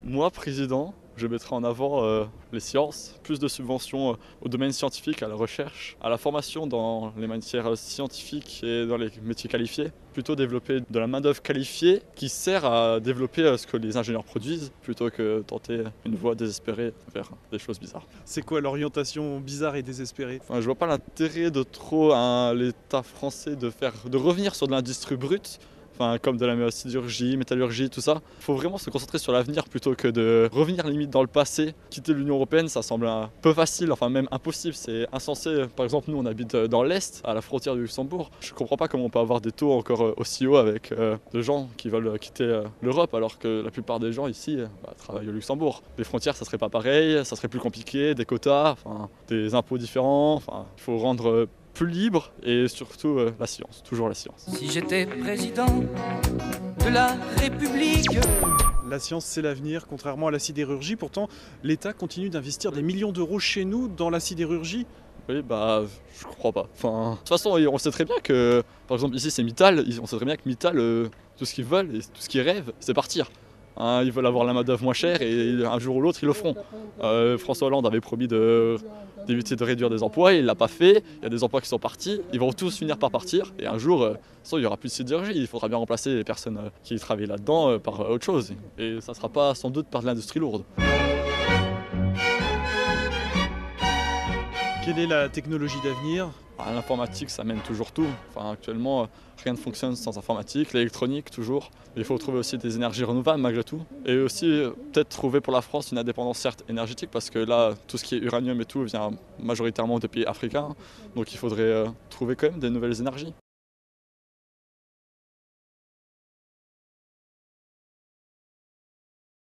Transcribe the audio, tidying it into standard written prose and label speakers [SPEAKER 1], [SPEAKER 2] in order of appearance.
[SPEAKER 1] Moi, président, je mettrai en avant les sciences, plus de subventions au domaine scientifique, à la recherche, à la formation dans les matières scientifiques et dans les métiers qualifiés. Plutôt développer de la main-d'œuvre qualifiée qui sert à développer ce que les ingénieurs produisent, plutôt que tenter une voie désespérée vers des choses bizarres.
[SPEAKER 2] C'est quoi l'orientation bizarre et désespérée?
[SPEAKER 1] Enfin, je vois pas l'intérêt de trop à l'État français de revenir sur de l'industrie brute. Enfin, comme de la sidérurgie, métallurgie, tout ça. Il faut vraiment se concentrer sur l'avenir plutôt que de revenir limite dans le passé. Quitter l'Union européenne, ça semble un peu facile, enfin même impossible, c'est insensé. Par exemple, nous on habite dans l'Est, à la frontière du Luxembourg. Je comprends pas comment on peut avoir des taux encore aussi hauts avec de gens qui veulent quitter l'Europe alors que la plupart des gens ici travaillent au Luxembourg. Les frontières, ça serait pas pareil, ça serait plus compliqué, des quotas, enfin, des impôts différents. Enfin, il faut rendre plus libre et surtout la science, toujours la science.
[SPEAKER 3] Si j'étais président de la République.
[SPEAKER 2] La science, c'est l'avenir, contrairement à la sidérurgie. Pourtant, l'État continue d'investir des millions d'euros chez nous dans la sidérurgie.
[SPEAKER 1] Oui, je crois pas. Enfin, de toute façon, on sait très bien que, par exemple, ici c'est Mittal, on sait très bien que Mittal, tout ce qu'ils veulent et tout ce qu'ils rêvent, c'est partir. Hein, ils veulent avoir la main-d'œuvre moins chère et un jour ou l'autre, ils le feront. François Hollande avait promis d'éviter de réduire des emplois, il ne l'a pas fait. Il y a des emplois qui sont partis, ils vont tous finir par partir. Et un jour, il n'y aura plus de sidérurgie. Il faudra bien remplacer les personnes qui travaillent là-dedans par autre chose. Et ça ne sera pas sans doute par de l'industrie lourde.
[SPEAKER 2] Quelle est la technologie d'avenir?
[SPEAKER 1] L'informatique, ça mène toujours tout. Enfin, actuellement, rien ne fonctionne sans informatique, l'électronique toujours. Il faut trouver aussi des énergies renouvelables malgré tout. Et aussi, peut-être trouver pour la France une indépendance certes énergétique, parce que là, tout ce qui est uranium et tout vient majoritairement de pays africains. Donc il faudrait trouver quand même des nouvelles énergies.